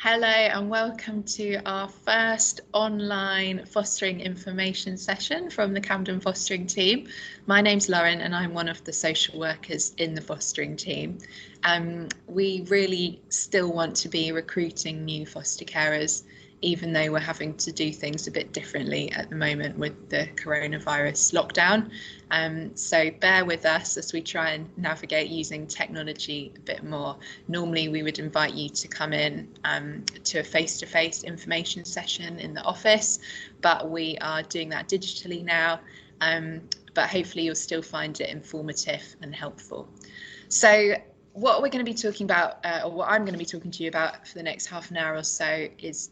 Hello and welcome to our first online fostering information session from the Camden Fostering team. My name's Lauren and I'm one of the social workers in the fostering team. We really still want to be recruiting new foster carers, even though we're having to do things a bit differently at the moment with the coronavirus lockdown. So bear with us as we try and navigate using technology a bit more. Normally we would invite you to come in to a face-to-face information session in the office, but we are doing that digitally now. But hopefully you'll still find it informative and helpful. So what we're going to be talking about, or what I'm going to be talking to you about for the next half an hour or so, is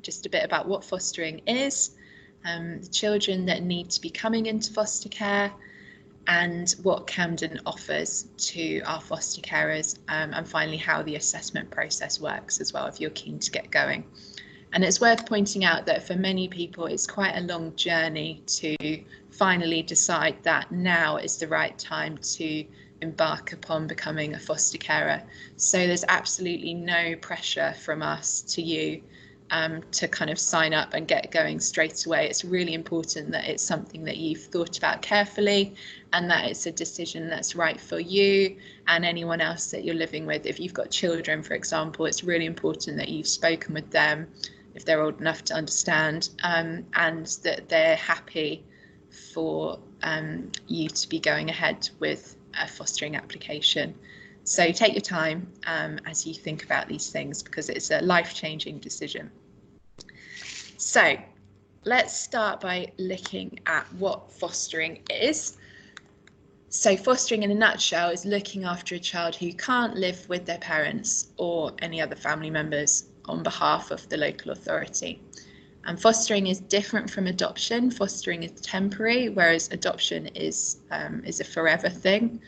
just a bit about what fostering is, the children that need to be coming into foster care, and what Camden offers to our foster carers, and finally how the assessment process works as well, if you're keen to get going. And it's worth pointing out that for many people, it's quite a long journey to finally decide that now is the right time to embark upon becoming a foster carer. So there's absolutely no pressure from us to you to kind of sign up and get going straight away. It's really important that it's something that you've thought about carefully and that it's a decision that's right for you and anyone else that you're living with. If you've got children, for example, it's really important that you've spoken with them if they're old enough to understand, and that they're happy for you to be going ahead with a fostering application. So take your time as you think about these things, because it's a life-changing decision. So let's start by looking at what fostering is. So fostering in a nutshell is looking after a child who can't live with their parents or any other family members on behalf of the local authority. And fostering is different from adoption. Fostering is temporary, whereas adoption is a forever thing.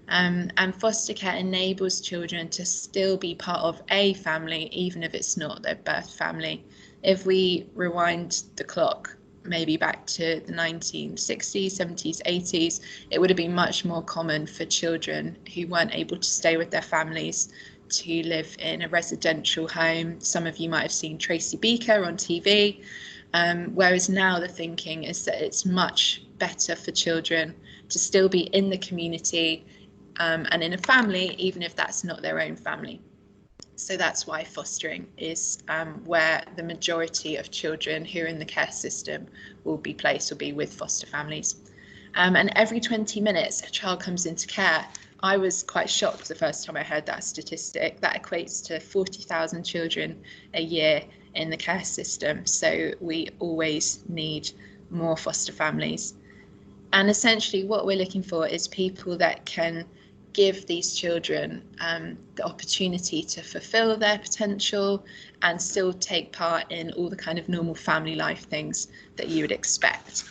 And foster care enables children to still be part of a family, even if it's not their birth family. If we rewind the clock, maybe back to the 1960s, 70s, 80s, it would have been much more common for children who weren't able to stay with their families to live in a residential home. Some of you might have seen Tracy Beaker on TV, whereas now the thinking is that it's much better for children to still be in the community and in a family, even if that's not their own family. So that's why fostering is where the majority of children who are in the care system will be placed, will be with foster families. And every 20 minutes a child comes into care. I was quite shocked the first time I heard that statistic. That equates to 40,000 children a year in the care system. So we always need more foster families. And essentially what we're looking for is people that can give these children the opportunity to fulfill their potential and still take part in all the kind of normal family life things that you would expect.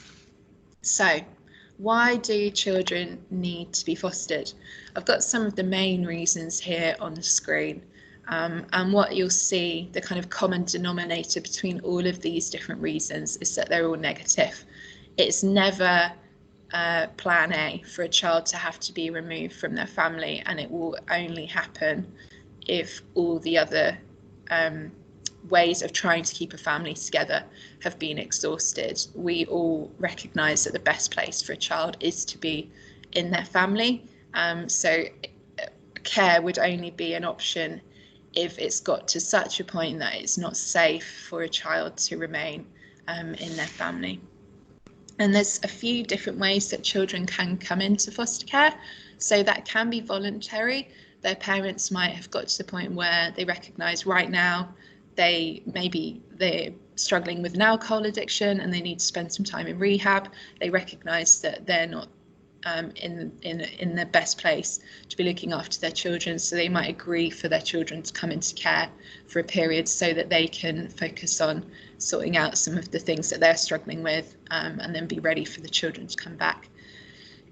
So why do children need to be fostered? I've got some of the main reasons here on the screen. And what you'll see, the kind of common denominator between all of these different reasons is that they're all negative. It's never plan A for a child to have to be removed from their family, and it will only happen if all the other ways of trying to keep a family together have been exhausted. We all recognise that the best place for a child is to be in their family, so care would only be an option if it's got to such a point that it's not safe for a child to remain in their family. And there's a few different ways that children can come into foster care. So that can be voluntary. Their parents might have got to the point where they recognise right now they're struggling with an alcohol addiction and they need to spend some time in rehab. They recognise that they're not in the best place to be looking after their children, so they might agree for their children to come into care for a period so that they can focus on sorting out some of the things that they're struggling with, and then be ready for the children to come back.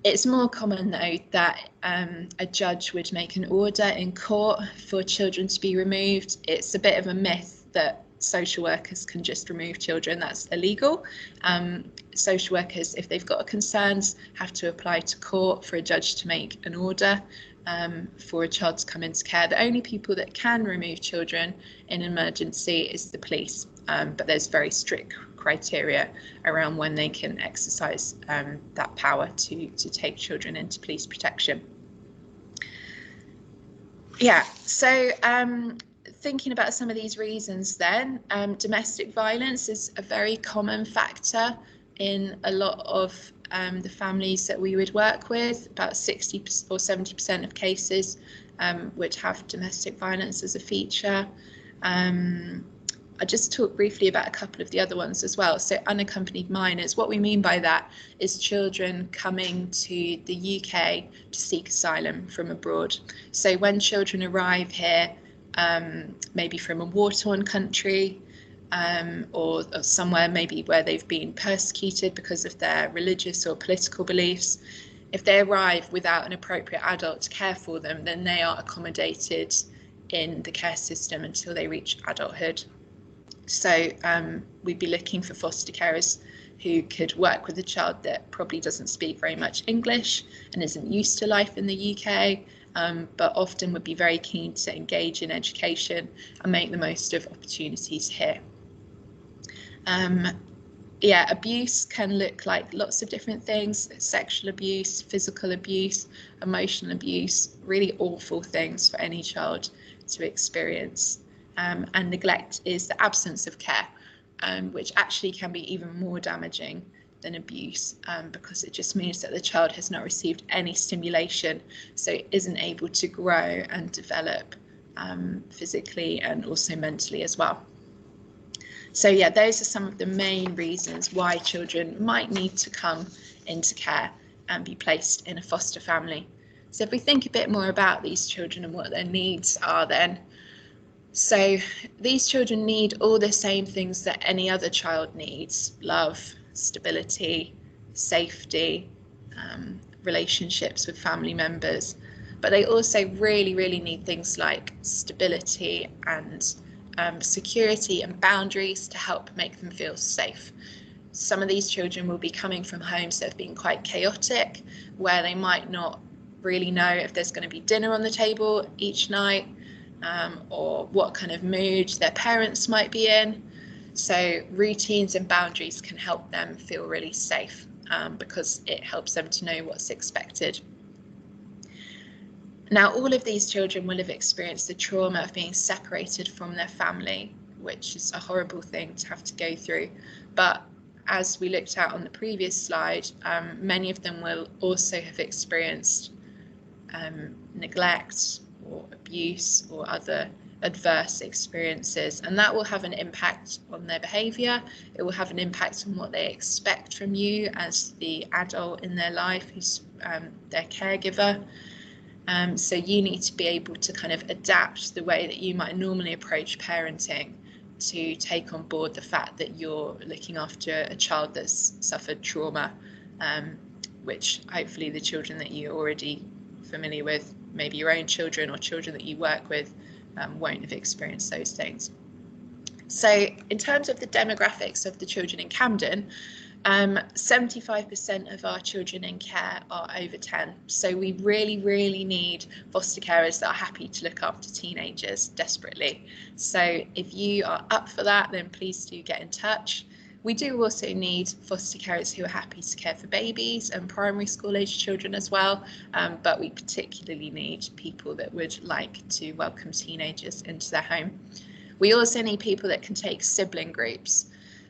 It's more common though that a judge would make an order in court for children to be removed. It's a bit of a myth that social workers can just remove children. That's illegal. Social workers, if they've got concerns, have to apply to court for a judge to make an order. for a child to come into care. The only people that can remove children in an emergency is the police, but there's very strict criteria around when they can exercise that power to take children into police protection. Yeah, so thinking about some of these reasons then, domestic violence is a very common factor in a lot of the families that we would work with. About 60 or 70% of cases would have domestic violence as a feature. I just talk briefly about a couple of the other ones as well. So unaccompanied minors, what we mean by that is children coming to the UK to seek asylum from abroad. So when children arrive here, maybe from a war-torn country, or somewhere maybe where they've been persecuted because of their religious or political beliefs, if they arrive without an appropriate adult to care for them, then they are accommodated in the care system until they reach adulthood. So we'd be looking for foster carers who could work with a child that probably doesn't speak very much English and isn't used to life in the UK, but often would be very keen to engage in education and make the most of opportunities here. Yeah, abuse can look like lots of different things: sexual abuse, physical abuse, emotional abuse, really awful things for any child to experience. And neglect is the absence of care, which actually can be even more damaging than abuse, because it just means that the child has not received any stimulation, so it isn't able to grow and develop physically and also mentally as well. So yeah, those are some of the main reasons why children might need to come into care and be placed in a foster family. So if we think a bit more about these children and what their needs are then, so these children need all the same things that any other child needs: love, stability, safety, relationships with family members. But they also really, really need things like stability and security and boundaries to help make them feel safe. Some of these children will be coming from homes that have been quite chaotic, where they might not really know if there's going to be dinner on the table each night, or what kind of mood their parents might be in. So routines and boundaries can help them feel really safe, because it helps them to know what's expected. Now, all of these children will have experienced the trauma of being separated from their family, which is a horrible thing to have to go through. But as we looked at on the previous slide, many of them will also have experienced neglect or abuse or other adverse experiences, and that will have an impact on their behaviour. It will have an impact on what they expect from you as the adult in their life who's their caregiver. So you need to be able to kind of adapt the way that you might normally approach parenting to take on board the fact that you're looking after a child that's suffered trauma, which hopefully the children that you're already familiar with, maybe your own children or children that you work with, won't have experienced those things. So in terms of the demographics of the children in Camden, 75% of our children in care are over 10. So we really, really need foster carers that are happy to look after teenagers desperately. So if you are up for that, then please do get in touch. We do also need foster carers who are happy to care for babies and primary school age children as well, but we particularly need people that would like to welcome teenagers into their home. We also need people that can take sibling groups.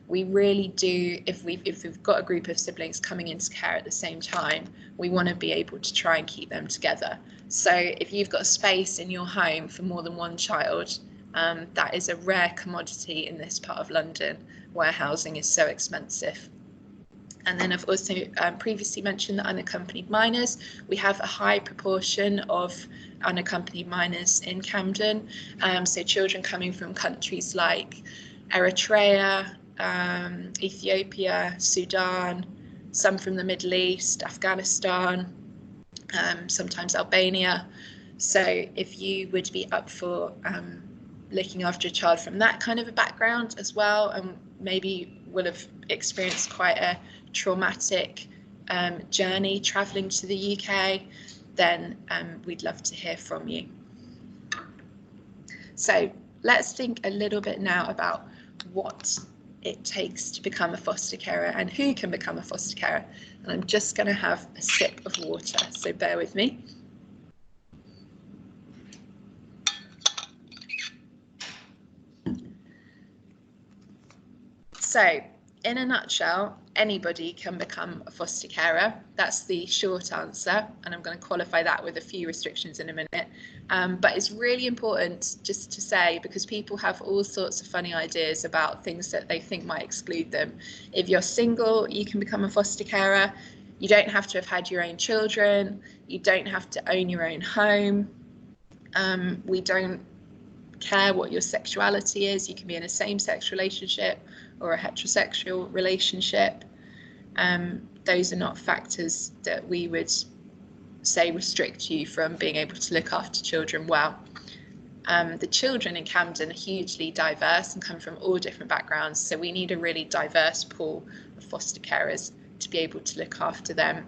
We really do, if we've got a group of siblings coming into care at the same time, we want to be able to try and keep them together. So if you've got space in your home for more than one child, that is a rare commodity in this part of London where housing is so expensive. And then I've also previously mentioned the unaccompanied minors. We have a high proportion of unaccompanied minors in Camden. So children coming from countries like Eritrea, Ethiopia, Sudan, some from the Middle East, Afghanistan, sometimes Albania. So if you would be up for looking after a child from that kind of a background as well, and maybe will have experienced quite a traumatic journey travelling to the UK, then we'd love to hear from you. So let's think a little bit now about what it takes to become a foster carer and who can become a foster carer. And I'm just going to have a sip of water, so bear with me. So, in a nutshell, anybody can become a foster carer. That's the short answer, and I'm going to qualify that with a few restrictions in a minute. But it's really important just to say, because people have all sorts of funny ideas about things that they think might exclude them. If you're single, you can become a foster carer. You don't have to have had your own children. You don't have to own your own home. We don't care what your sexuality is. You can be in a same-sex relationship or a heterosexual relationship. Those are not factors that we would say restrict you from being able to look after children well. The children in Camden are hugely diverse and come from all different backgrounds, so we need a really diverse pool of foster carers to be able to look after them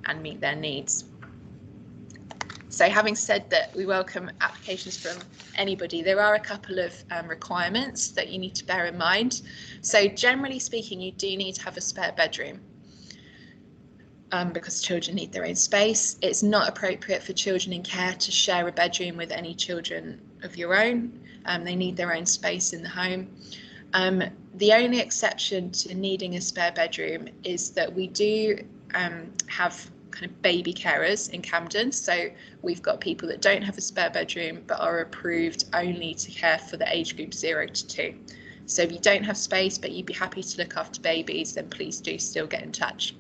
and meet their needs. So having said that, we welcome applications from anybody. There are a couple of requirements that you need to bear in mind. So generally speaking, you do need to have a spare bedroom because children need their own space. It's not appropriate for children in care to share a bedroom with any children of your own. They need their own space in the home. The only exception to needing a spare bedroom is that we do have kind of baby carers in Camden. So we've got people that don't have a spare bedroom but are approved only to care for the age group 0 to 2. So if you don't have space but you'd be happy to look after babies, then please do still get in touch.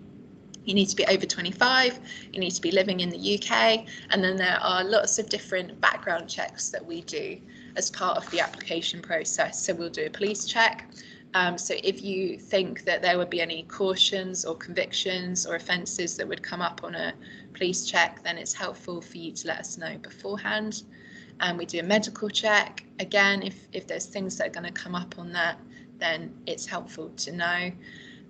You need to be over 25, you need to be living in the UK, and then there are lots of different background checks that we do as part of the application process. So we'll do a police check. So if you think that there would be any cautions or convictions or offences that would come up on a police check, then it's helpful for you to let us know beforehand. And we do a medical check. Again, if there's things that are going to come up on that, then it's helpful to know.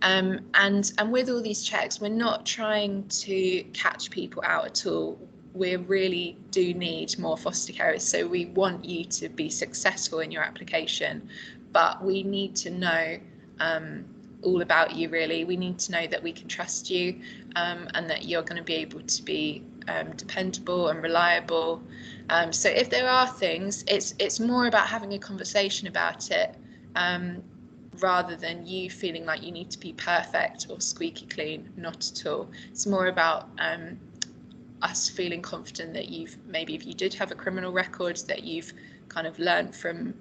And with all these checks, we're not trying to catch people out at all. We really do need more foster carers. So we want you to be successful in your application. But we need to know all about you, really. We need to know that we can trust you and that you're going to be able to be dependable and reliable. So if there are things, it's more about having a conversation about it rather than you feeling like you need to be perfect or squeaky clean. Not at all. It's more about us feeling confident that maybe if you did have a criminal record, that you've kind of learned from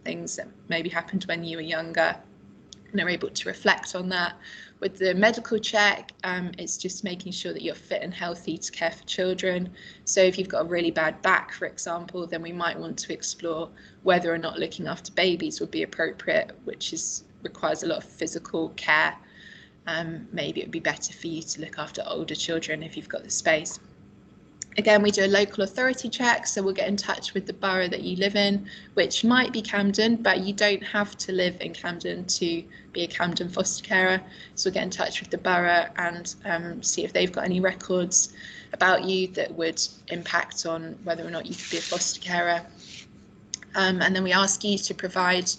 things that maybe happened when you were younger and are able to reflect on that. With the medical check, it's just making sure that you're fit and healthy to care for children. So if you've got a really bad back, for example, then we might want to explore whether or not looking after babies would be appropriate, which requires a lot of physical care. Maybe it would be better for you to look after older children if you've got the space. Again, we do a local authority check, so we'll get in touch with the borough that you live in, which might be Camden, but you don't have to live in Camden to be a Camden foster carer. So we'll get in touch with the borough and see if they've got any records about you that would impact on whether or not you could be a foster carer. And then we ask you to provide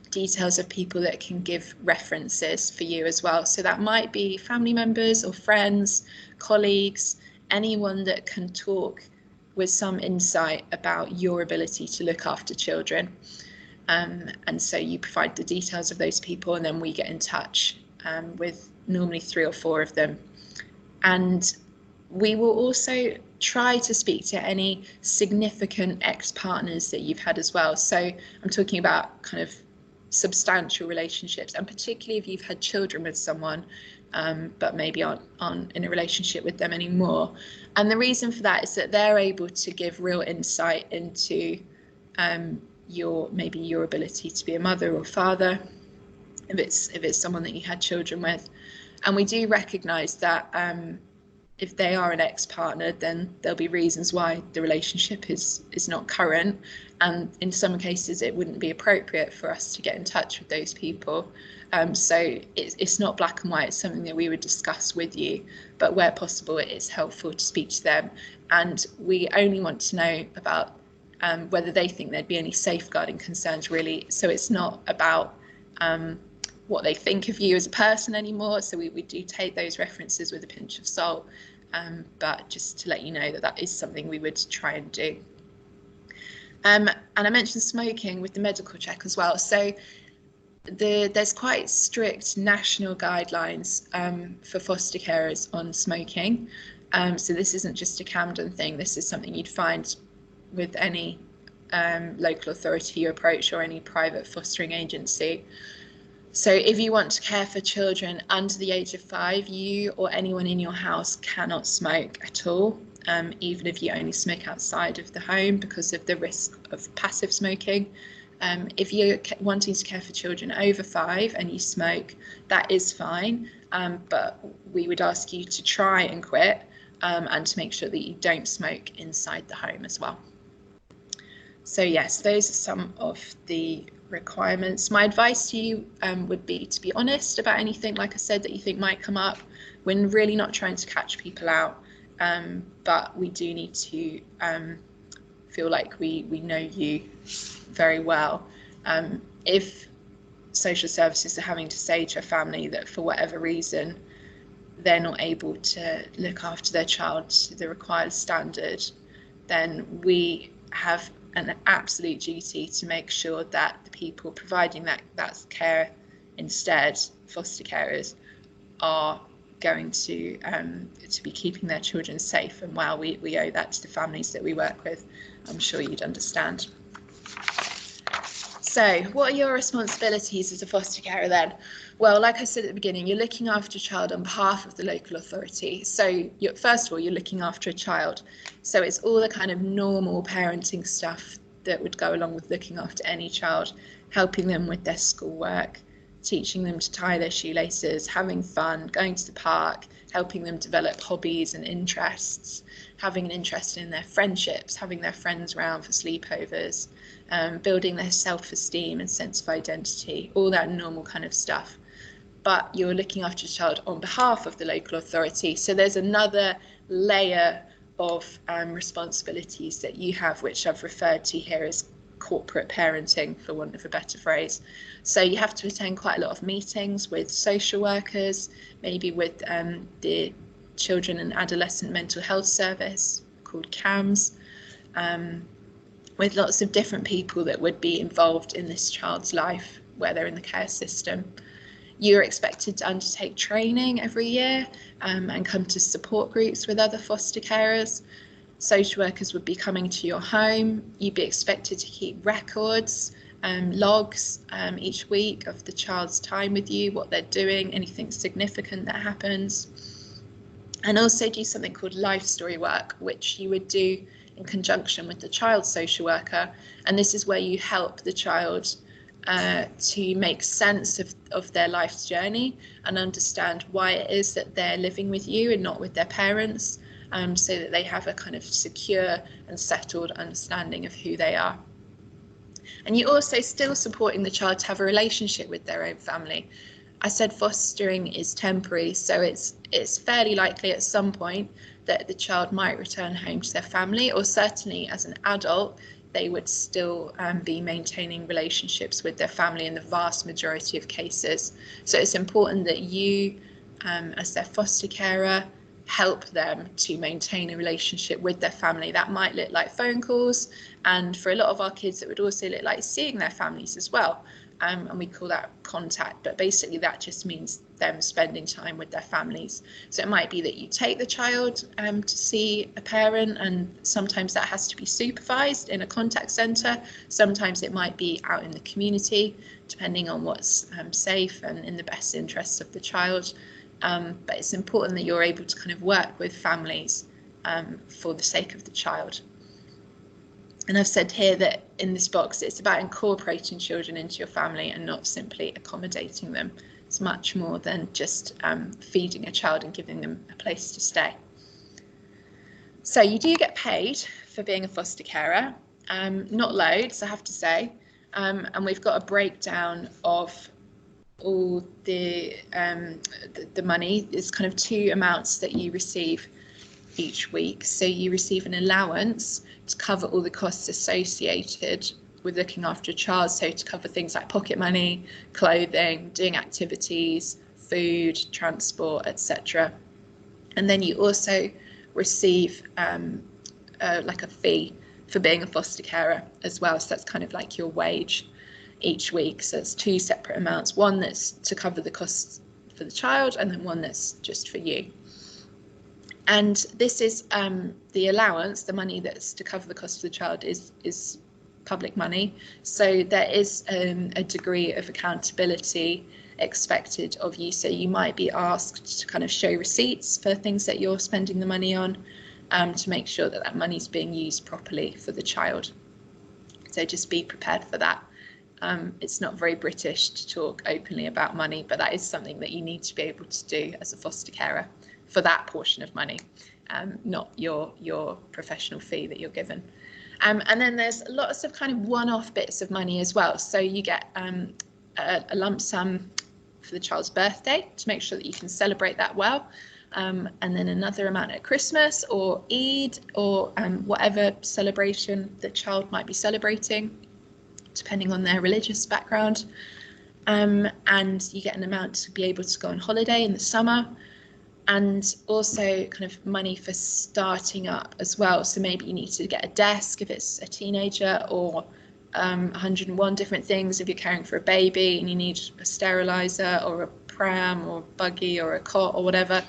details of people that can give references for you as well. So that might be family members or friends, colleagues, anyone that can talk with some insight about your ability to look after children. And so you provide the details of those people, and then we get in touch with normally 3 or 4 of them. And we will also try to speak to any significant ex-partners that you've had as well. So I'm talking about kind of substantial relationships, and particularly if you've had children with someone but maybe aren't in a relationship with them anymore. And the reason for that is that they're able to give real insight into your ability to be a mother or father, if it's someone that you had children with. And we do recognise that if they are an ex-partner, then there'll be reasons why the relationship is not current, and in some cases it wouldn't be appropriate for us to get in touch with those people. So it's not black and white. It's something that we would discuss with you, but where possible it is helpful to speak to them, and we only want to know about whether they think there'd be any safeguarding concerns, really. So it's not about what they think of you as a person anymore. So we do take those references with a pinch of salt, but just to let you know that that is something we would try and do. And I mentioned smoking with the medical check as well. So there's quite strict national guidelines for foster carers on smoking. So this isn't just a Camden thing. This is something you'd find with any local authority you approach or any private fostering agency. So if you want to care for children under the age of 5, you or anyone in your house cannot smoke at all, even if you only smoke outside of the home because of the risk of passive smoking. If you're wanting to care for children over 5 and you smoke, that is fine, but we would ask you to try and quit and to make sure that you don't smoke inside the home as well. So yes, those are some of the requirements. My advice to you would be to be honest about anything, like I said, that you think might come up. We're really not trying to catch people out, but we do need to feel like we know you very well. If social services are having to say to a family that for whatever reason they're not able to look after their child to the required standard, then we have an absolute duty to make sure that the people providing that care instead, foster carers, are going to be keeping their children safe. And while we owe that to the families that we work with, I'm sure you'd understand. So what are your responsibilities as a foster carer then? Well, like I said at the beginning, you're looking after a child on behalf of the local authority. So first of all, you're looking after a child. So it's all the kind of normal parenting stuff that would go along with looking after any child, helping them with their schoolwork, teaching them to tie their shoelaces, having fun, going to the park, helping them develop hobbies and interests, having an interest in their friendships, having their friends around for sleepovers, building their self-esteem and sense of identity, all that normal kind of stuff. But you're looking after a child on behalf of the local authority. So there's another layer of responsibilities that you have, which I've referred to here as corporate parenting, for want of a better phrase. So you have to attend quite a lot of meetings with social workers, maybe with the Children and Adolescent Mental Health Service, called CAMHS, with lots of different people that would be involved in this child's life where they're in the care system. You're expected to undertake training every year and come to support groups with other foster carers. Social workers would be coming to your home. You'd be expected to keep records, logs each week of the child's time with you, what they're doing, anything significant that happens. And also do something called life story work, which you would do in conjunction with the child social worker. And this is where you help the child to make sense of their life's journey and understand why it is that they're living with you and not with their parents, so that they have a kind of secure and settled understanding of who they are. And you're also still supporting the child to have a relationship with their own family. I said fostering is temporary, so it's fairly likely at some point that the child might return home to their family, or certainly as an adult they would still be maintaining relationships with their family in the vast majority of cases. So it's important that you, as their foster carer, help them to maintain a relationship with their family. That might look like phone calls, and for a lot of our kids it would also look like seeing their families as well, and we call that contact, but basically that just means them spending time with their families. So it might be that you take the child to see a parent, and sometimes that has to be supervised in a contact centre. Sometimes it might be out in the community, depending on what's safe and in the best interests of the child. But it's important that you're able to kind of work with families for the sake of the child. And I've said here that in this box, it's about incorporating children into your family and not simply accommodating them. It's much more than just feeding a child and giving them a place to stay. So you do get paid for being a foster carer, not loads, I have to say, and we've got a breakdown of all the money. There's kind of two amounts that you receive each week. So you receive an allowance to cover all the costs associated with looking after a child, so to cover things like pocket money, clothing, doing activities, food, transport, etc. And then you also receive like a fee for being a foster carer as well, so that's kind of like your wage each week. So it's two separate amounts, one that's to cover the costs for the child and then one that's just for you. And this is the allowance, the money that's to cover the cost of the child is public money. So there is a degree of accountability expected of you. So you might be asked to kind of show receipts for things that you're spending the money on, to make sure that that money's being used properly for the child. So just be prepared for that. It's not very British to talk openly about money, but that is something that you need to be able to do as a foster carer for that portion of money, not your professional fee that you're given. And then there's lots of kind of one-off bits of money as well. So you get a lump sum for the child's birthday to make sure that you can celebrate that well. And then another amount at Christmas or Eid or whatever celebration the child might be celebrating, depending on their religious background. And you get an amount to be able to go on holiday in the summer, and also kind of money for starting up as well. So maybe you need to get a desk if it's a teenager, or 101 different things if you're caring for a baby and you need a sterilizer or a pram or buggy or a cot or whatever.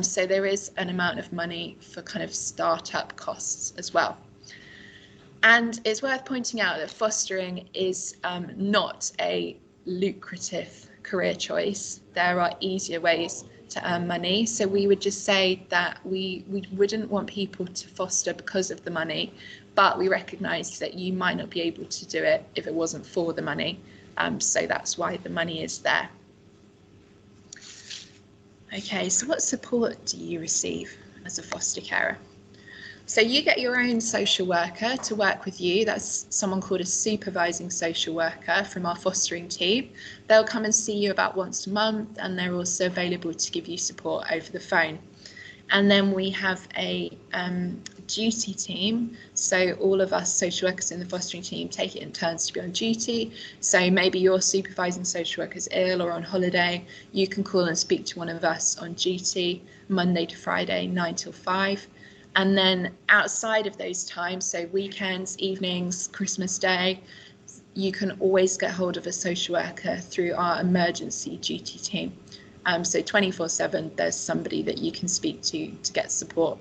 So there is an amount of money for kind of startup costs as well. And it's worth pointing out that fostering is not a lucrative career choice. There are easier ways to earn money. So we would just say that we wouldn't want people to foster because of the money, but we recognise that you might not be able to do it if it wasn't for the money. So that's why the money is there. Okay, so what support do you receive as a foster carer? So you get your own social worker to work with you. That's someone called a supervising social worker from our fostering team. They'll come and see you about once a month, and they're also available to give you support over the phone. And then we have a duty team. So all of us social workers in the fostering team take it in turns to be on duty. So maybe your supervising social worker is ill or on holiday. You can call and speak to one of us on duty Monday to Friday, 9 till 5. And then outside of those times, so weekends, evenings, Christmas Day, you can always get hold of a social worker through our emergency duty team. So 24/7, there's somebody that you can speak to get support.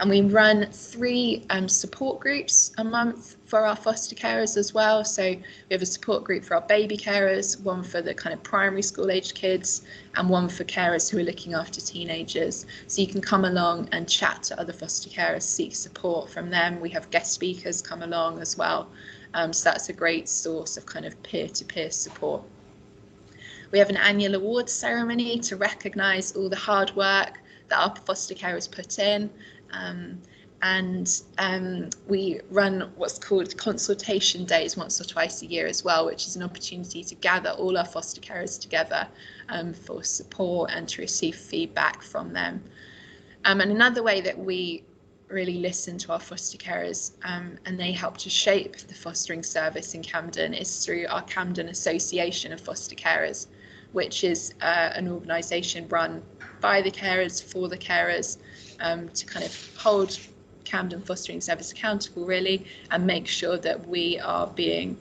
And we run 3 support groups a month for our foster carers as well. So we have a support group for our baby carers, one for the kind of primary school age kids, and one for carers who are looking after teenagers. So you can come along and chat to other foster carers, seek support from them. We have guest speakers come along as well. So that's a great source of kind of peer-to-peer support. We have an annual awards ceremony to recognise all the hard work that our foster carers put in. We run what's called consultation days once or twice a year as well, which is an opportunity to gather all our foster carers together for support and to receive feedback from them. And another way that we really listen to our foster carers and they help to shape the fostering service in Camden is through our Camden Association of Foster Carers, which is an organisation run by the carers for the carers, to kind of hold Camden Fostering Service accountable really, and make sure that we are being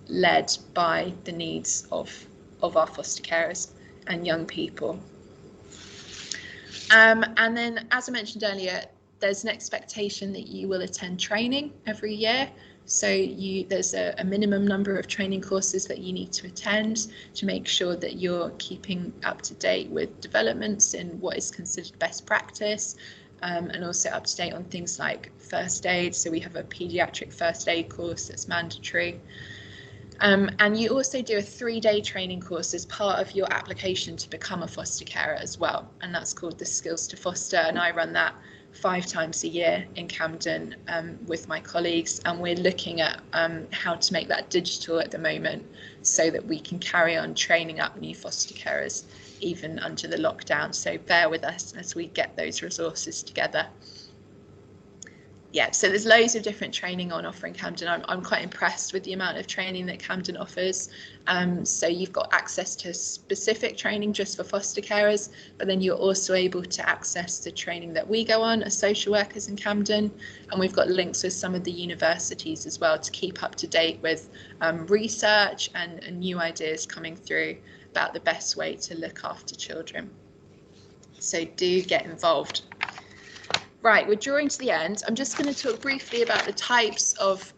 led by the needs of our foster carers and young people. And then, as I mentioned earlier, there's an expectation that you will attend training every year. So there's a minimum number of training courses that you need to attend to make sure that you're keeping up to date with developments in what is considered best practice, and also up to date on things like first aid. So we have a paediatric first aid course that's mandatory. And you also do a 3-day training course as part of your application to become a foster carer as well. And that's called the Skills to Foster. And I run that 5 times a year in Camden with my colleagues. And we're looking at how to make that digital at the moment so that we can carry on training up new foster carers even under the lockdown. So bear with us as we get those resources together. Yeah, so there's loads of different training on offer in Camden. I'm quite impressed with the amount of training that Camden offers. So you've got access to specific training just for foster carers, but then you're also able to access the training that we go on as social workers in Camden. And we've got links with some of the universities as well to keep up to date with research and new ideas coming through about the best way to look after children. So do get involved. Right, we're drawing to the end. I'm just going to talk briefly about the types of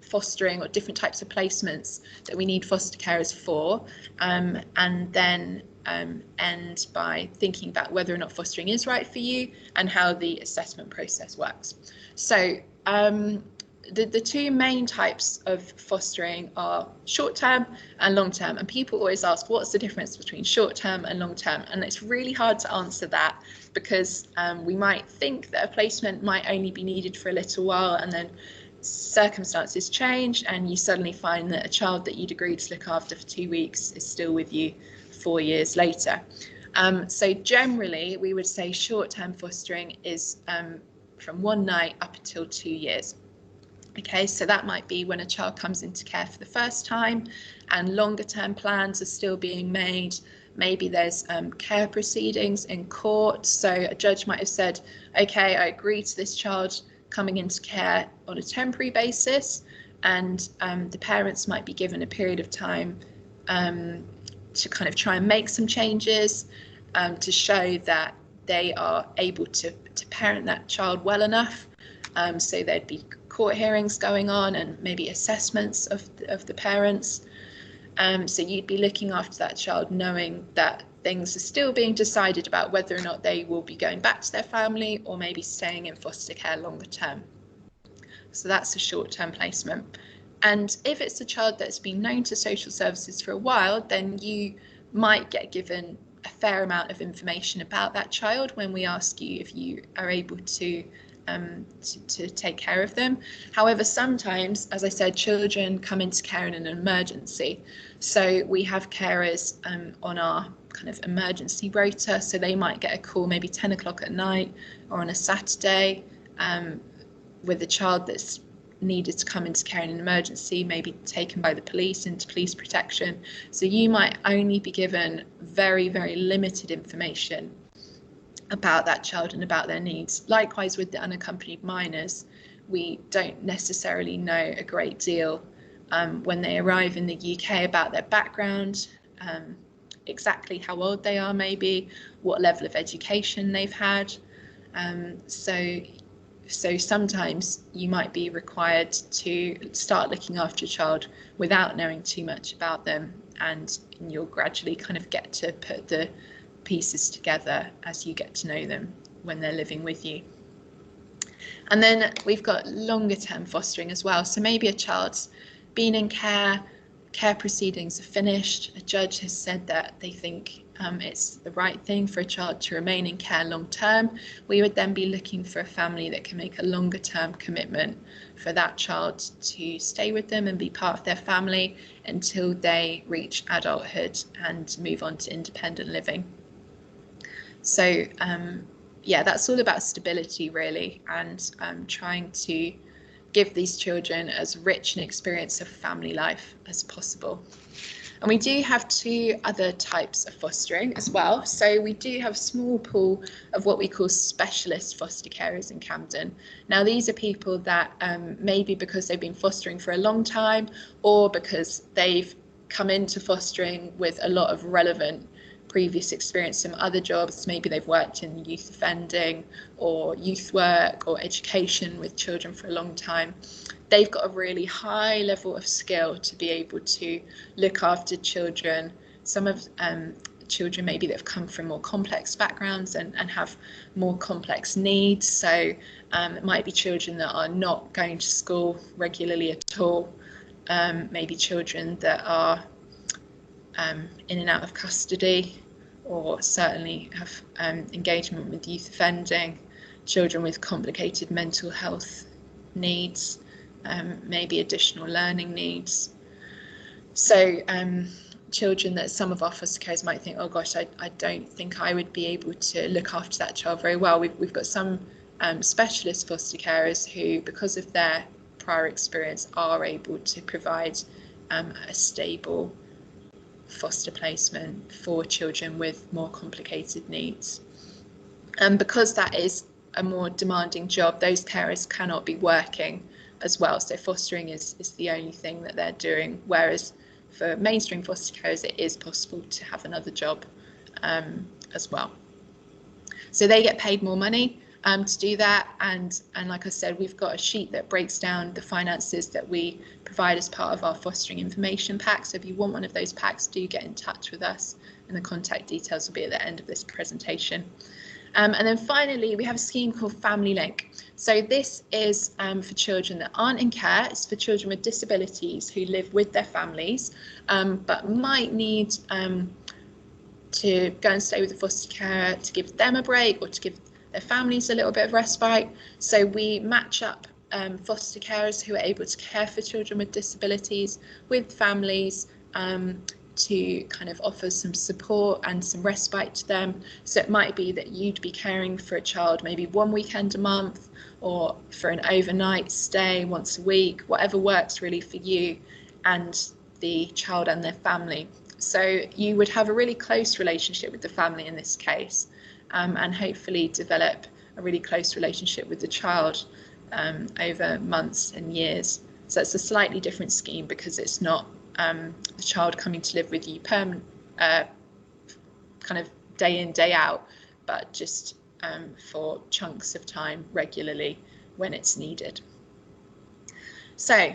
fostering or different types of placements that we need foster carers for, and then end by thinking about whether or not fostering is right for you and how the assessment process works. So the 2 main types of fostering are short-term and long-term, and people always ask what's the difference between short-term and long-term, and it's really hard to answer that because we might think that a placement might only be needed for a little while, and then circumstances change and you suddenly find that a child that you'd agreed to look after for 2 weeks is still with you 4 years later. So generally we would say short-term fostering is from 1 night up until 2 years. Okay, so that might be when a child comes into care for the first time and longer term plans are still being made. Maybe there's care proceedings in court. So a judge might have said, okay, I agree to this child coming into care on a temporary basis, and the parents might be given a period of time to kind of try and make some changes to show that they are able to parent that child well enough. So there'd be court hearings going on and maybe assessments of the parents. So you'd be looking after that child knowing that things are still being decided about whether or not they will be going back to their family or maybe staying in foster care longer term. So that's a short-term placement. And if it's a child that's been known to social services for a while, then you might get given a fair amount of information about that child when we ask you if you are able to take care of them. However, sometimes, as I said, children come into care in an emergency. So we have carers on our kind of emergency rota. So they might get a call maybe 10 o'clock at night or on a Saturday with a child that's needed to come into care in an emergency, maybe taken by the police into police protection. So you might only be given very, very limited information about that child and about their needs. Likewise with the unaccompanied minors, we don't necessarily know a great deal when they arrive in the UK about their background, exactly how old they are, maybe what level of education they've had. So sometimes you might be required to start looking after a child without knowing too much about them, and you'll gradually kind of get to put the pieces together as you get to know them when they're living with you. And then we've got longer term fostering as well. So maybe a child's been in care proceedings are finished, a judge has said that they think it's the right thing for a child to remain in care long term. We would then be looking for a family that can make a longer term commitment for that child to stay with them and be part of their family until they reach adulthood and move on to independent living. So yeah, that's all about stability really, and trying to give these children as rich an experience of family life as possible. And we do have 2 other types of fostering as well. So we do have a small pool of what we call specialist foster carers in Camden. Now these are people that maybe because they've been fostering for a long time, or because they've come into fostering with a lot of relevant previous experience in other jobs. Maybe they've worked in youth offending or youth work or education with children for a long time. They've got a really high level of skill to be able to look after children. Some of children maybe that have come from more complex backgrounds and have more complex needs. So it might be children that are not going to school regularly at all. maybe children that are in and out of custody, or certainly have engagement with youth offending, children with complicated mental health needs, maybe additional learning needs. So children that some of our foster carers might think, oh gosh, I don't think I would be able to look after that child very well. We've got some specialist foster carers who, because of their prior experience, are able to provide a stable foster placement for children with more complicated needs. And because that is a more demanding job, those carers cannot be working as well. So fostering is the only thing that they're doing, whereas for mainstream foster carers, it is possible to have another job as well. So they get paid more money to do that. And like I said, we've got a sheet that breaks down the finances that we provide as part of our fostering information pack. So if you want one of those packs, do get in touch with us, and the contact details will be at the end of this presentation. And then finally, we have a scheme called Family Link. So this is for children that aren't in care. It's for children with disabilities who live with their families, but might need to go and stay with a foster carer to give them a break, or to give their families a little bit of respite. So we match up foster carers who are able to care for children with disabilities with families to kind of offer some support and some respite to them. So it might be that you'd be caring for a child maybe one weekend a month, or for an overnight stay once a week, whatever works really for you and the child and their family. So you would have a really close relationship with the family in this case, and hopefully develop a really close relationship with the child over months and years. So it's a slightly different scheme because it's not the child coming to live with you kind of day in, day out, but just for chunks of time regularly when it's needed. So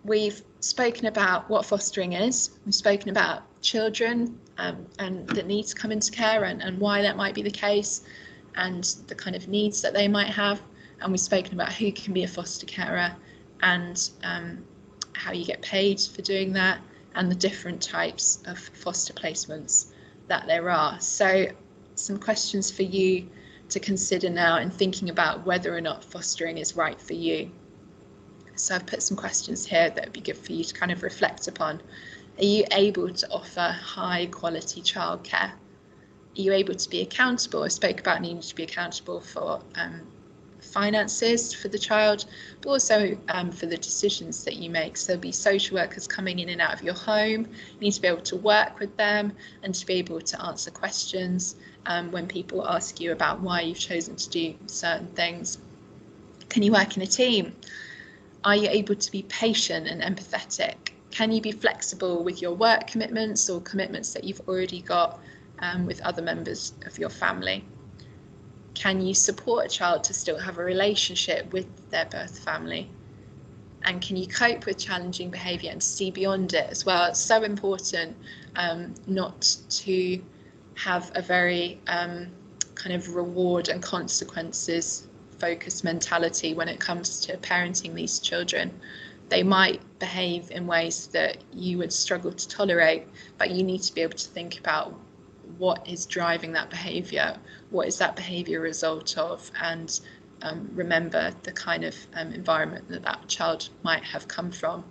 we've spoken about what fostering is, we've spoken about children and that need to come into care, and why that might be the case, and the kind of needs that they might have, and we've spoken about who can be a foster carer, and how you get paid for doing that, and the different types of foster placements that there are. So some questions for you to consider now in thinking about whether or not fostering is right for you. So I've put some questions here that would be good for you to kind of reflect upon. Are you able to offer high quality childcare? Are you able to be accountable? I spoke about needing to be accountable for finances for the child, but also for the decisions that you make. So there'll be social workers coming in and out of your home. You need to be able to work with them and to be able to answer questions when people ask you about why you've chosen to do certain things. Can you work in a team? Are you able to be patient and empathetic? Can you be flexible with your work commitments or commitments that you've already got with other members of your family? Can you support a child to still have a relationship with their birth family? And can you cope with challenging behaviour and see beyond it as well? It's so important not to have a very kind of reward and consequences focused mentality when it comes to parenting these children. They might behave in ways that you would struggle to tolerate, but you need to be able to think about what is driving that behaviour, what is that behaviour a result of, and remember the kind of environment that that child might have come from,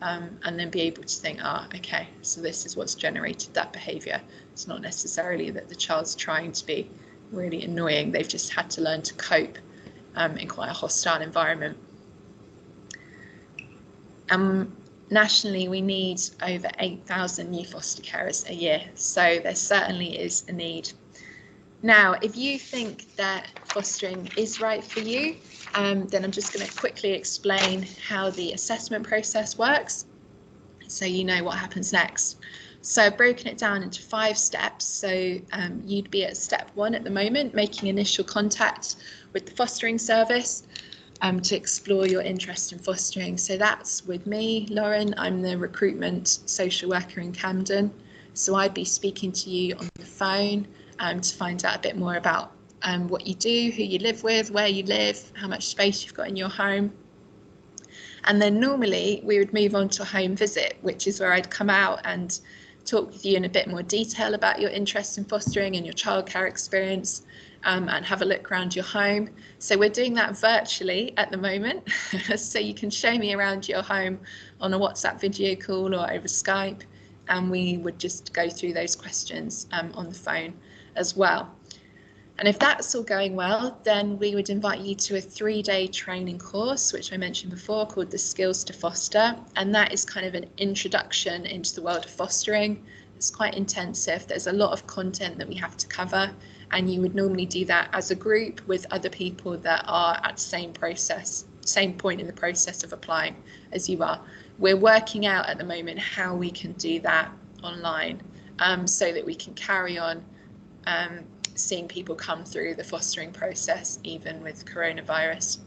and then be able to think, okay, so this is what's generated that behaviour. It's not necessarily that the child's trying to be really annoying, they've just had to learn to cope in quite a hostile environment. Nationally, we need over 8,000 new foster carers a year, so there certainly is a need. Now, if you think that fostering is right for you, then I'm just going to quickly explain how the assessment process works, so you know what happens next. So I've broken it down into 5 steps. So you'd be at step 1 at the moment, making initial contact with the fostering service to explore your interest in fostering. So that's with me, Lauren. I'm the recruitment social worker in Camden. So I'd be speaking to you on the phone to find out a bit more about what you do, who you live with, where you live, how much space you've got in your home. And then normally we would move on to a home visit, which is where I'd come out and talk with you in a bit more detail about your interest in fostering and your childcare experience, and have a look around your home. So we're doing that virtually at the moment. So you can show me around your home on a WhatsApp video call or over Skype, and we would just go through those questions on the phone as well. And if that's all going well, then we would invite you to a 3-day training course, which I mentioned before, called the Skills to Foster. And that is kind of an introduction into the world of fostering. It's quite intensive. There's a lot of content that we have to cover. And you would normally do that as a group with other people that are at the same point in the process of applying as you are. We're working out at the moment how we can do that online, so that we can carry on seeing people come through the fostering process, even with coronavirus.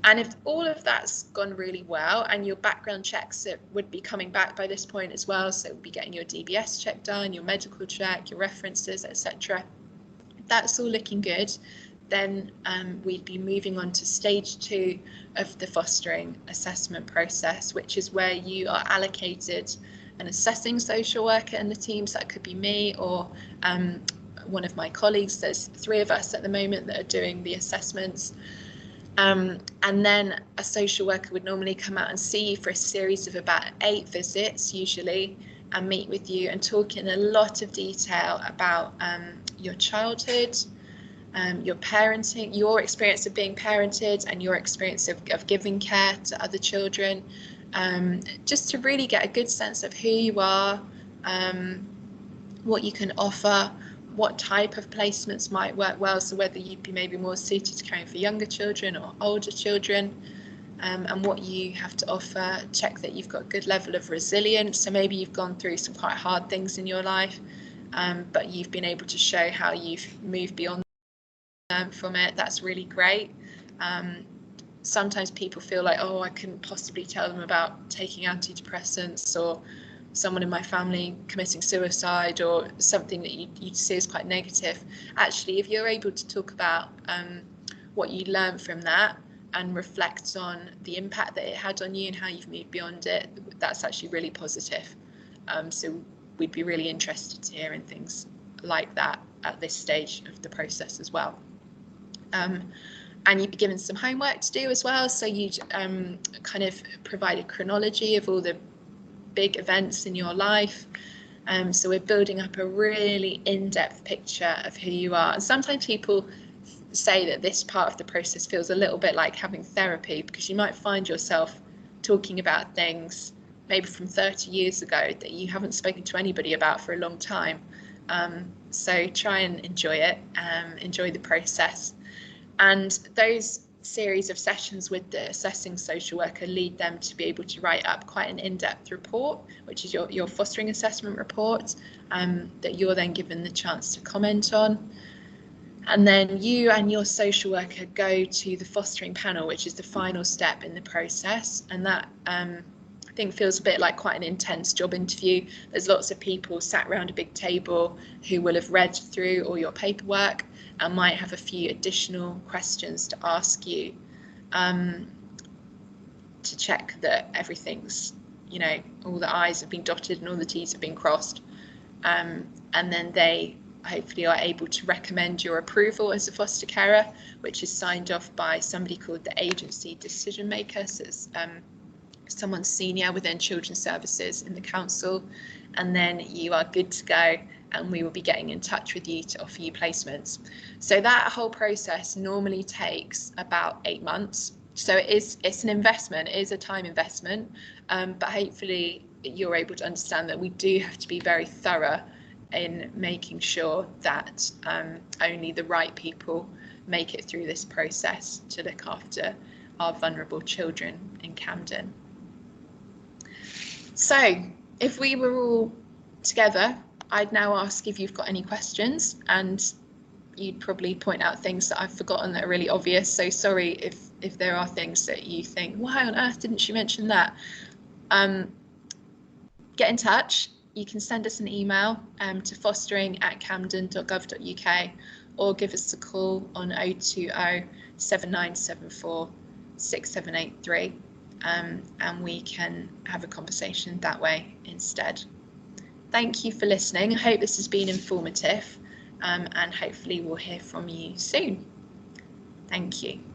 And if all of that's gone really well, and your background checks would be coming back by this point as well, so we'll be getting your DBS check done, your medical check, your references, etc. If that's all looking good, then we'd be moving on to stage 2 of the fostering assessment process, which is where you are allocated an assessing social worker in the teams. That could be me or one of my colleagues. There's 3 of us at the moment that are doing the assessments. And then a social worker would normally come out and see you for a series of about 8 visits usually, and meet with you and talk in a lot of detail about your childhood, your parenting, your experience of being parented, and your experience of giving care to other children, just to really get a good sense of who you are, what you can offer, what type of placements might work well, so whether you'd be maybe more suited to caring for younger children or older children, and what you have to offer. Check that you've got a good level of resilience, so maybe you've gone through some quite hard things in your life, but you've been able to show how you've moved beyond from it. That's really great. Sometimes people feel like, oh, I couldn't possibly tell them about taking antidepressants, or someone in my family committing suicide, or something that you'd see as quite negative. Actually, if you're able to talk about what you learned from that and reflect on the impact that it had on you and how you've moved beyond it, that's actually really positive. So we'd be really interested to hear in things like that at this stage of the process as well. And you'd be given some homework to do as well. So you'd kind of provide a chronology of all the big events in your life. So we're building up a really in-depth picture of who you are. And sometimes people say that this part of the process feels a little bit like having therapy, because you might find yourself talking about things maybe from 30 years ago that you haven't spoken to anybody about for a long time. So try and enjoy it, enjoy the process. And those series of sessions with the assessing social worker lead them to be able to write up quite an in-depth report, which is your fostering assessment report, that you're then given the chance to comment on. And then you and your social worker go to the fostering panel, which is the final step in the process. And that I think feels a bit like quite an intense job interview. There's lots of people sat around a big table who will have read through all your paperwork and might have a few additional questions to ask you, to check that everything's, all the I's have been dotted and all the T's have been crossed. And then they hopefully are able to recommend your approval as a foster carer, which is signed off by somebody called the agency decision maker. So it's someone senior within children's services in the council, and then you are good to go, and we will be getting in touch with you to offer you placements. So that whole process normally takes about 8 months. So it's an investment, it is a time investment, but hopefully you're able to understand that we do have to be very thorough in making sure that only the right people make it through this process to look after our vulnerable children in Camden. So if we were all together, I'd now ask if you've got any questions, and you'd probably point out things that I've forgotten that are really obvious. So sorry if there are things that you think, why on earth didn't she mention that? Get in touch. You can send us an email to fostering@camden.gov.uk, or give us a call on 020 7974 6783. and we can have a conversation that way instead. Thank you for listening. I hope this has been informative, and hopefully we'll hear from you soon. Thank you.